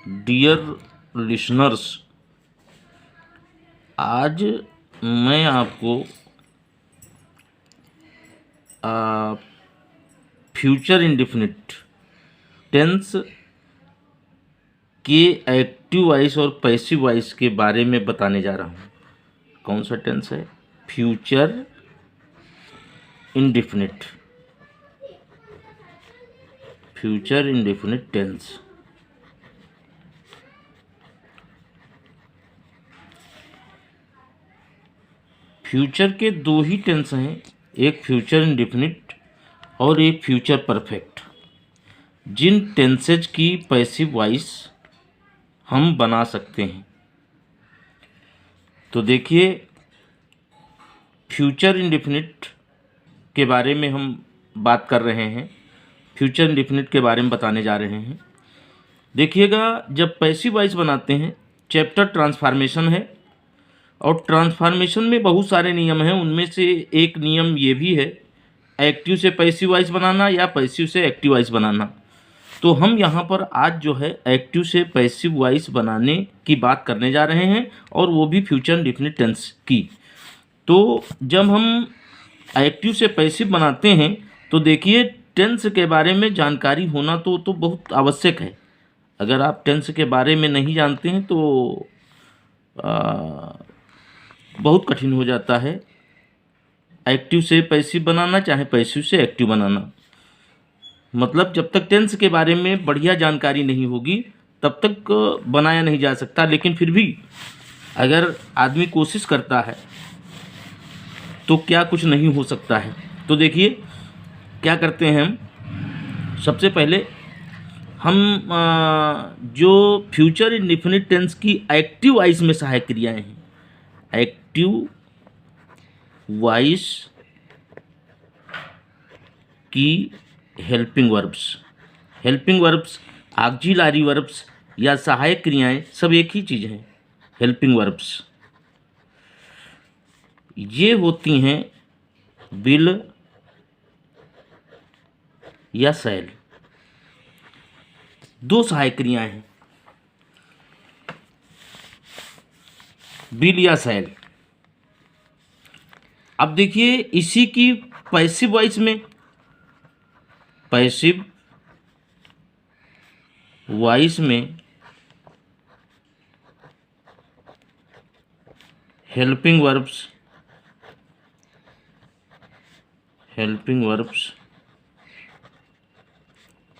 Dear listeners, आज मैं आपको फ्यूचर इंडेफिनिट टेंस के एक्टिव वॉइस और पैसिव वॉइस के बारे में बताने जा रहा हूँ। कौन सा टेंस है? Future indefinite, future indefinite tense. Future के दो ही टेंस हैं, एक फ्यूचर इंडेफिनिट और एक फ्यूचर परफेक्ट, जिन टेंसेज की पैसिव वॉइस हम बना सकते हैं। तो देखिए, फ्यूचर इंडेफिनिट के बारे में हम बात कर रहे हैं, फ्यूचर इंडेफिनिट के बारे में बताने जा रहे हैं। देखिएगा, जब पैसिव वॉइस बनाते हैं, चैप्टर ट्रांसफॉर्मेशन है और ट्रांसफॉर्मेशन में बहुत सारे नियम हैं। उनमें से एक नियम ये भी है, एक्टिव से पैसिव वॉइस बनाना या पैसिव से एक्टिव वॉइस बनाना। तो हम यहाँ पर आज जो है एक्टिव से पैसिव वॉइस बनाने की बात करने जा रहे हैं, और वो भी फ्यूचर इंडेफिनिट टेंस की। तो जब हम एक्टिव से पैसिव बनाते हैं तो देखिए, टेंस के बारे में जानकारी होना तो बहुत आवश्यक है। अगर आप टेंस के बारे में नहीं जानते हैं तो बहुत कठिन हो जाता है एक्टिव से पैसिव बनाना, चाहे पैसिव से एक्टिव बनाना। मतलब जब तक टेंस के बारे में बढ़िया जानकारी नहीं होगी तब तक बनाया नहीं जा सकता। लेकिन फिर भी अगर आदमी कोशिश करता है तो क्या कुछ नहीं हो सकता है। तो देखिए क्या करते हैं हम, सबसे पहले हम जो फ्यूचर इंडेफिनिट टेंस की एक्टिव वॉइस में सहायक क्रियाएं हैं, एक्टिव वॉइस की हेल्पिंग वर्ब्स, ऑक्सिलरी वर्ब्स या सहायक क्रियाएं सब एक ही चीज़ हैं। हेल्पिंग वर्ब्स ये होती हैं विल या शैल, दो सहायक क्रियाएं हैं, विल या शैल। अब देखिए, इसी की पैसिव वॉइस में, पैसिव वॉइस में हेल्पिंग वर्ब्स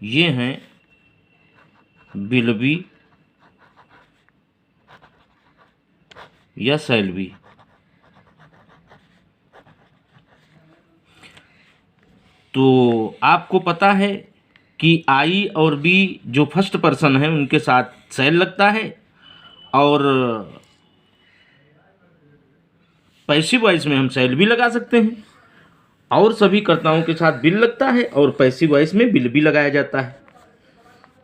ये हैं विल बी या शैल बी। तो आपको पता है कि आई और बी जो फर्स्ट पर्सन है उनके साथ शैल लगता है, और पैसिव वॉइस में हम शैल भी लगा सकते हैं, और सभी कर्ताओं के साथ बिल लगता है, और पैसिव वॉइस में बिल भी लगाया जाता है।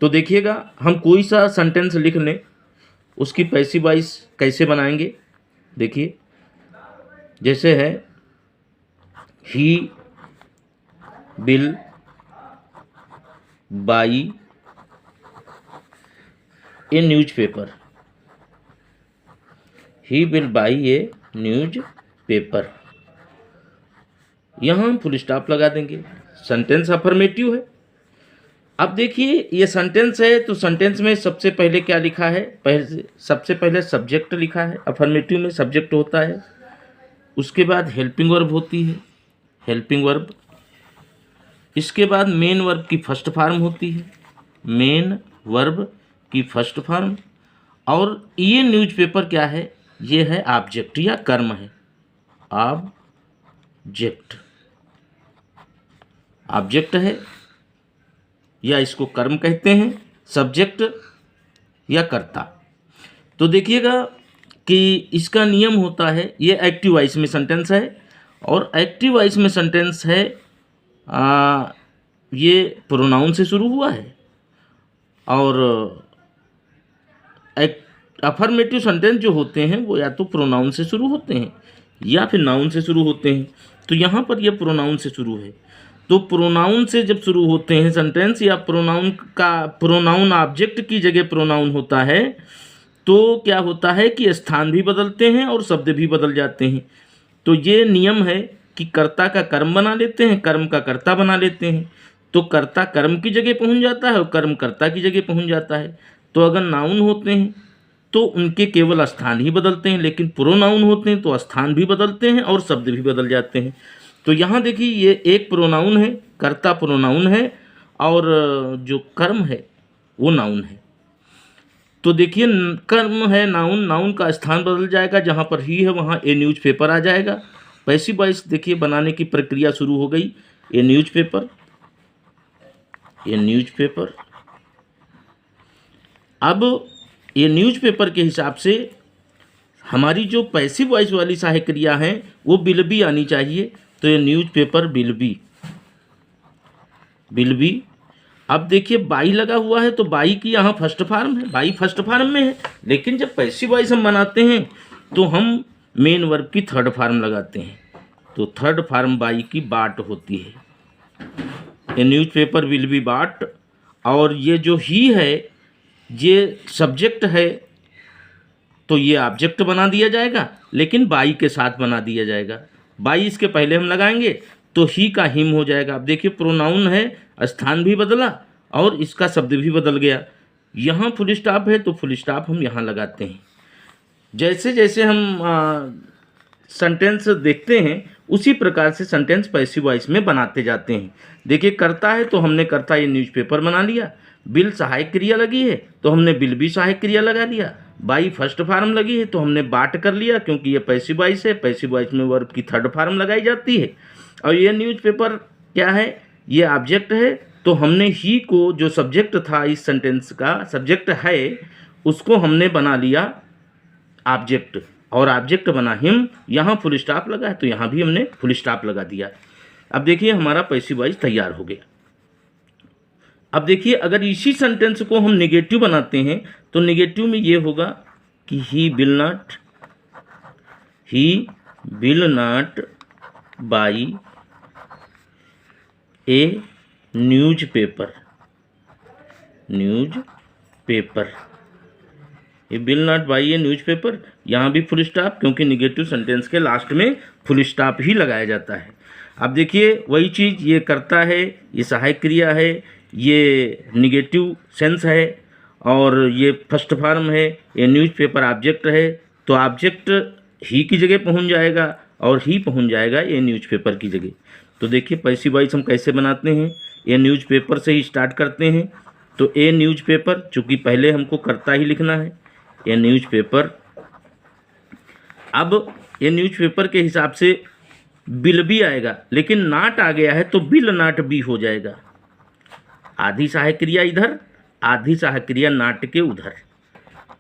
तो देखिएगा, हम कोई सा सेंटेंस लिख लें, उसकी पैसिव वॉइस कैसे बनाएंगे। देखिए, जैसे है he will by a newspaper, he will by a newspaper. यहाँ हम फुल स्टॉप लगा देंगे, सेंटेंस अफर्मेटिव है। अब देखिए, ये सेंटेंस है तो सेंटेंस में सबसे पहले क्या लिखा है, सबसे पहले सब्जेक्ट लिखा है। अफर्मेटिव में सब्जेक्ट होता है, उसके बाद हेल्पिंग वर्ब होती है, हेल्पिंग वर्ब। इसके बाद मेन वर्ब की फर्स्ट फॉर्म होती है, मेन वर्ब की फर्स्ट फॉर्म। और ये न्यूज़पेपर क्या है? ये है ऑब्जेक्ट या कर्म है, ऑब्जेक्ट है, या इसको कर्म कहते हैं, सब्जेक्ट या कर्ता। तो देखिएगा कि इसका नियम होता है, ये एक्टिव वॉइस में सेंटेंस है, और एक्टिव वॉइस में सेंटेंस है ये प्रोनाउन से शुरू हुआ है, और अफर्मेटिव सेंटेंस जो होते हैं वो या तो प्रोनाउन से शुरू होते हैं या फिर नाउन से शुरू होते हैं। तो यहाँ पर ये प्रोनाउन से शुरू है, तो प्रोनाउन से जब शुरू होते हैं सेंटेंस या प्रोनाउन ऑब्जेक्ट की जगह प्रोनाउन होता है तो क्या होता है कि स्थान भी बदलते हैं और शब्द भी बदल जाते हैं। तो ये नियम है कि कर्ता का कर्म बना लेते हैं, कर्म का कर्ता बना लेते हैं। तो कर्ता कर्म की जगह पहुंच जाता है और कर्म कर्ता की जगह पहुंच जाता है। तो अगर नाउन होते हैं तो उनके केवल स्थान ही बदलते हैं, लेकिन प्रोनाउन होते हैं तो स्थान भी बदलते हैं और शब्द भी बदल जाते हैं। तो यहाँ देखिए ये एक प्रोनाउन है, कर्ता प्रोनाउन है और जो कर्म है वो नाउन है। तो देखिए कर्म है नाउन, नाउन का स्थान बदल जाएगा, जहाँ पर ही है वहाँ ए न्यूज़पेपर आ जाएगा। पैसिव वॉइस देखिए बनाने की प्रक्रिया शुरू हो गई। ए न्यूज़पेपर, ये न्यूज़पेपर। अब ये न्यूज़पेपर के हिसाब से हमारी जो पैसिव वॉइस वाली सहायक क्रिया है वो विल बी आनी चाहिए। तो ये newspaper will be, will be. अब देखिए बाई लगा हुआ है तो बाई की यहाँ फर्स्ट फॉर्म है, बाई फर्स्ट फॉर्म में है। लेकिन जब पैसिव वॉइस हम बनाते हैं तो हम मेन वर्ब की थर्ड फॉर्म लगाते हैं। तो थर्ड फॉर्म बाई की बाट होती है। ए न्यूज़पेपर विल बी बाट। और ये जो ही है ये सब्जेक्ट है तो ये ऑब्जेक्ट बना दिया जाएगा, लेकिन बाई के साथ बना दिया जाएगा। बाई इसके पहले हम लगाएंगे तो ही का हिम हो जाएगा। अब देखिए प्रोनाउन है, स्थान भी बदला और इसका शब्द भी बदल गया। यहाँ फुल स्टॉप है तो फुल स्टॉप हम यहाँ लगाते हैं। जैसे जैसे हम सेंटेंस देखते हैं उसी प्रकार से सेंटेंस पैसिव वॉइस में बनाते जाते हैं। देखिए करता है तो हमने करता ये न्यूज़पेपर बना लिया। बिल सहायक क्रिया लगी है तो हमने बिल भी सहायक क्रिया लगा लिया। बाई फर्स्ट फॉर्म लगी है तो हमने बाट कर लिया, क्योंकि ये पैसिव वॉइस है। पैसिव वॉइस में वर्ब की थर्ड फॉर्म लगाई जाती है। और ये न्यूज़पेपर क्या है, ये ऑब्जेक्ट है तो हमने ही को, जो सब्जेक्ट था इस सेंटेंस का सब्जेक्ट है, उसको हमने बना लिया ऑब्जेक्ट और ऑब्जेक्ट बना हिम। यहाँ फुल स्टॉप लगा है तो यहाँ भी हमने फुल स्टॉप लगा दिया। अब देखिए हमारा पैसिव वॉइस तैयार हो गया। अब देखिए अगर इसी सेंटेंस को हम नेगेटिव बनाते हैं तो नेगेटिव में ये होगा कि he will not buy a newspaper, ये will not buy a newspaper. यहाँ भी फुल स्टॉप, क्योंकि निगेटिव सेंटेंस के लास्ट में फुल स्टॉप ही लगाया जाता है। अब देखिए वही चीज़, ये करता है, ये सहायक क्रिया है, ये निगेटिव सेंस है और ये फर्स्ट फॉर्म है, ये न्यूज़पेपर ऑब्जेक्ट है। तो ऑब्जेक्ट ही की जगह पहुंच जाएगा और ही पहुंच जाएगा ये न्यूज़पेपर की जगह। तो देखिए पैसिव वॉइस हम कैसे बनाते हैं, ये न्यूज़पेपर से ही स्टार्ट करते हैं। तो ए न्यूज़पेपर, चूँकि पहले हमको करता ही लिखना है, ये न्यूज़पेपर। अब ये न्यूज़पेपर के हिसाब से बिल भी आएगा, लेकिन नाट आ गया है तो बिल नाट बी हो जाएगा। आधी सहायक क्रिया इधर, आधी सहायक क्रिया नाट के उधर,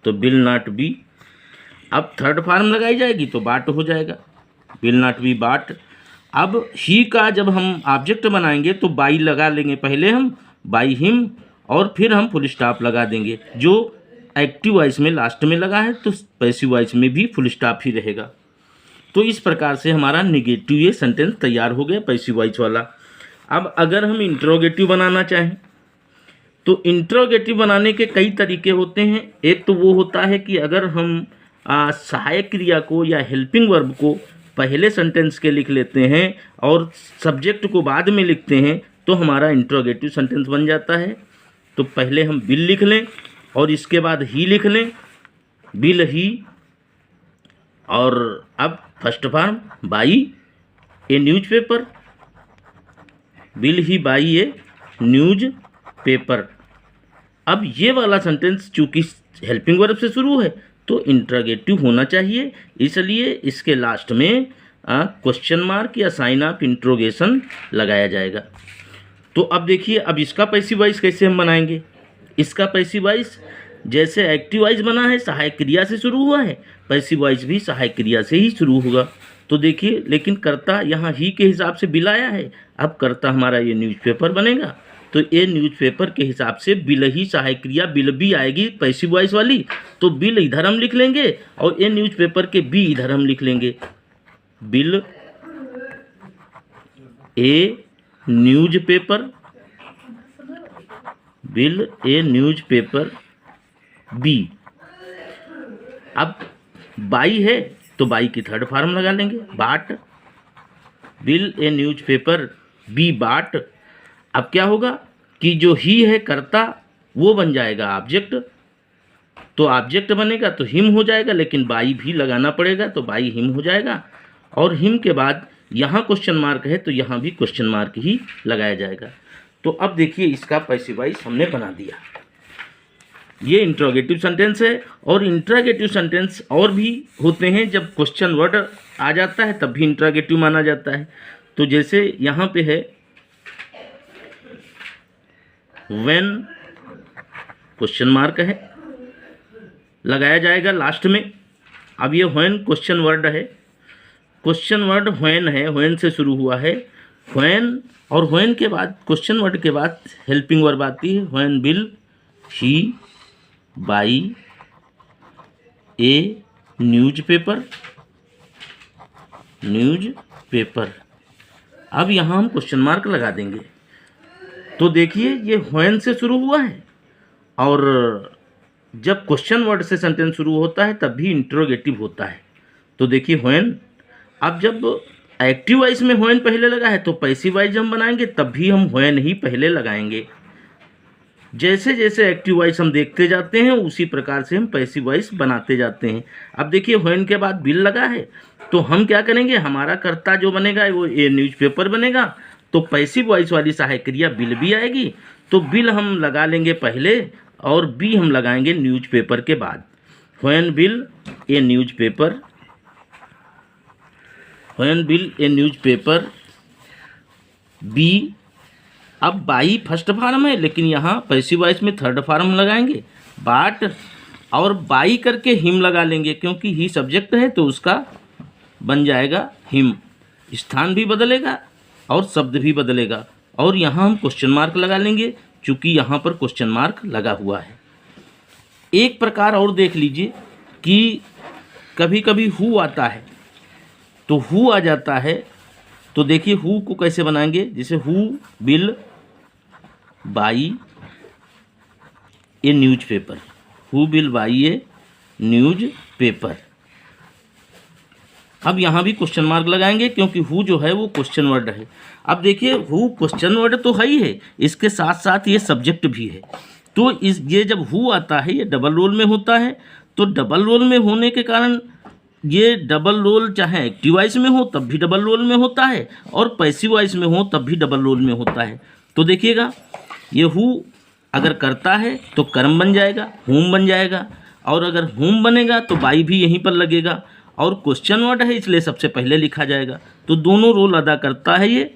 तो बिल नाट बी। अब थर्ड फॉर्म लगाई जाएगी तो बाट हो जाएगा, बिल नाट बी बाट। अब ही का जब हम ऑब्जेक्ट बनाएंगे तो बाई लगा लेंगे पहले हम, बाई हिम, और फिर हम फुल स्टॉप लगा देंगे। जो एक्टिव वॉइस में लास्ट में लगा है तो पैसिव वॉइस में भी फुल स्टॉप ही रहेगा। तो इस प्रकार से हमारा निगेटिव ये सेंटेंस तैयार हो गया पैसिव वॉइस वाला। अब अगर हम इंट्रोगेटिव बनाना चाहें तो इंट्रोगेटिव बनाने के कई तरीके होते हैं। एक तो वो होता है कि अगर हम सहायक क्रिया को या हेल्पिंग वर्ब को पहले सेंटेंस के लिख लेते हैं और सब्जेक्ट को बाद में लिखते हैं तो हमारा इंट्रोगेटिव सेंटेंस बन जाता है। तो पहले हम बिल लिख लें और इसके बाद ही लिख लें, बिल ही, और अब first form by a newspaper, bill he by a newspaper. अब ये वाला सेंटेंस चूँकि हेल्पिंग वर्ब से शुरू है तो इंट्रोगेटिव होना चाहिए, इसलिए इसके लास्ट में क्वेश्चन मार्क या साइन ऑफ इंट्रोगेशन लगाया जाएगा। तो अब देखिए अब इसका पैसिव वॉइस कैसे हम बनाएंगे। इसका पैसिव वॉइस जैसे एक्टिव वॉइस बना है सहायक क्रिया से शुरू हुआ है, पैसिव वॉइस भी सहायक क्रिया से ही शुरू होगा। तो देखिए लेकिन कर्ता यहाँ ही के हिसाब से बिल आया है, अब कर्ता हमारा ये न्यूज़पेपर बनेगा। तो ये न्यूज़पेपर के हिसाब से बिल ही सहायक क्रिया बिल भी आएगी पैसिव वॉइस वाली, तो बिल इधर हम लिख लेंगे और ये न्यूज़पेपर के बी इधर हम लिख लेंगे, will a newspaper, will a newspaper be. अब बाई है तो बाई की थर्ड फॉर्म लगा लेंगे, बाट, बिल ए न्यूज़पेपर बी बाट। अब क्या होगा कि जो ही है कर्ता वो बन जाएगा ऑब्जेक्ट, तो ऑब्जेक्ट बनेगा तो हिम हो जाएगा, लेकिन बाई भी लगाना पड़ेगा तो बाई हिम हो जाएगा। और हिम के बाद यहाँ क्वेश्चन मार्क है तो यहाँ भी क्वेश्चन मार्क ही लगाया जाएगा। तो अब देखिए इसका पैसिव वॉइस हमने बना दिया। ये इंट्रोगेटिव सेंटेंस है। और इंट्रोगेटिव सेंटेंस और भी होते हैं, जब क्वेश्चन वर्ड आ जाता है तब भी इंट्रोगेटिव माना जाता है। तो जैसे यहाँ पे है व्हेन, क्वेश्चन मार्क है, लगाया जाएगा लास्ट में। अब ये व्हेन क्वेश्चन वर्ड है, क्वेश्चन वर्ड व्हेन है, व्हेन से शुरू हुआ है, व्हेन। और व्हेन के बाद क्वेश्चन वर्ड के बाद हेल्पिंग वर्ब आती है, when will he by a newspaper, newspaper. अब यहाँ हम क्वेश्चन मार्क लगा देंगे। तो देखिए ये व्हेन से शुरू हुआ है, और जब क्वेश्चन वर्ड से सेंटेंस शुरू होता है तब भी इंट्रोगेटिव होता है। तो देखिए व्हेन। अब जब एक्टिव वॉइस में व्हेन पहले लगा है तो पैसिव वॉइस हम बनाएंगे तब भी हम व्हेन ही पहले लगाएंगे। जैसे जैसे एक्टिव वॉइस हम देखते जाते हैं उसी प्रकार से हम पैसिव वॉइस बनाते जाते हैं। अब देखिए व्हेन के बाद बिल लगा है तो हम क्या करेंगे, हमारा कर्ता जो बनेगा वो ए न्यूज़पेपर बनेगा, तो पैसिव वॉइस वाली सहायक क्रिया बिल भी आएगी। तो बिल हम लगा लेंगे पहले और बी हम लगाएंगे न्यूज़पेपर के बाद। When will a newspaper, when will a newspaper be. अब बाई फर्स्ट फॉर्म है, लेकिन यहाँ पैसिव वॉइस में थर्ड फॉर्म लगाएंगे बाट, और बाई करके हिम लगा लेंगे क्योंकि ही सब्जेक्ट है तो उसका बन जाएगा हिम। स्थान भी बदलेगा और शब्द भी बदलेगा। और यहाँ हम क्वेश्चन मार्क लगा लेंगे चूँकि यहाँ पर क्वेश्चन मार्क लगा हुआ है। एक प्रकार और देख लीजिए कि कभी कभी हु आता है तो हु आ जाता है, तो देखिए हु को कैसे बनाएंगे, जैसे who will by a newspaper, who will by a newspaper. अब यहाँ भी क्वेश्चन मार्क लगाएंगे क्योंकि हु जो है वो क्वेश्चन वर्ड है। अब देखिए हु क्वेश्चन वर्ड तो है ही है, इसके साथ साथ ये सब्जेक्ट भी है। तो ये जब हु आता है ये डबल रोल में होता है, तो डबल रोल में होने के कारण ये डबल रोल चाहे एक्टिव वॉइस में हो तब भी डबल रोल में होता है और पैसिव वॉइस में हो तब भी डबल रोल में होता है। तो देखिएगा ये हु अगर करता है तो कर्म बन जाएगा, हुम बन जाएगा, और अगर हुम बनेगा तो बाई भी यहीं पर लगेगा, और क्वेश्चन वर्ड है इसलिए सबसे पहले लिखा जाएगा। तो दोनों रोल अदा करता है ये।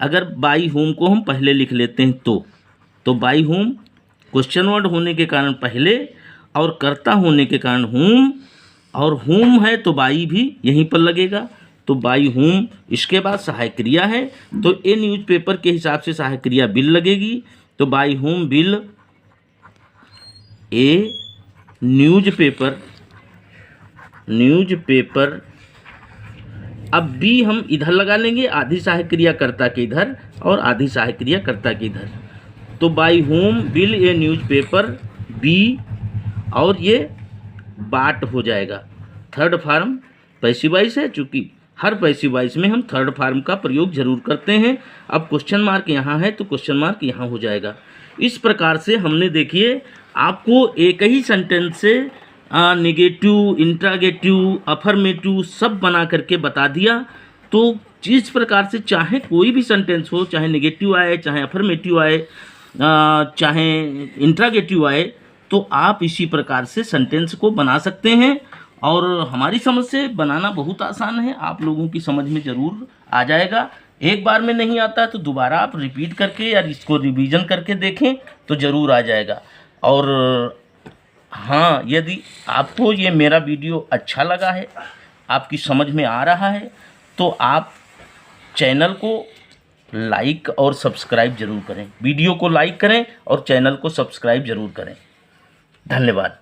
अगर बाई होम को हम पहले लिख लेते हैं तो बाई होम क्वेश्चन वर्ड होने के कारण पहले और कर्ता होने के कारण होम, और होम है तो बाई भी यहीं पर लगेगा, तो बाई होम। इसके बाद सहायक क्रिया है तो ए न्यूज़पेपर के हिसाब से सहायक क्रिया बिल लगेगी, तो by whom will a newspaper, newspaper. अब बी हम इधर लगा लेंगे, आधी सहायक क्रिया कर्ता के इधर और आधी सहायक क्रिया कर्ता के इधर। तो by whom will a newspaper be, और ये बाट हो जाएगा। थर्ड फॉर्म पैसिव वॉइस है, चूँकि हर पैसिव वॉइस में हम थर्ड फॉर्म का प्रयोग जरूर करते हैं। अब क्वेश्चन मार्क यहाँ है तो क्वेश्चन मार्क यहाँ हो जाएगा। इस प्रकार से हमने देखिए आपको एक ही सेंटेंस से नेगेटिव, इंट्रागेटिव, अफर्मेटिव सब बना करके बता दिया। तो जिस प्रकार से चाहे कोई भी सेंटेंस हो, चाहे नेगेटिव आए, चाहे अफर्मेटिव आए, चाहे इंट्रागेटिव आए, तो आप इसी प्रकार से सेंटेंस को बना सकते हैं। और हमारी समझ से बनाना बहुत आसान है, आप लोगों की समझ में ज़रूर आ जाएगा। एक बार में नहीं आता तो दोबारा आप रिपीट करके या इसको रिवीजन करके देखें तो ज़रूर आ जाएगा। और हाँ, यदि आपको ये मेरा वीडियो अच्छा लगा है, आपकी समझ में आ रहा है, तो आप चैनल को लाइक और सब्सक्राइब ज़रूर करें। वीडियो को लाइक करें और चैनल को सब्सक्राइब ज़रूर करें। धन्यवाद।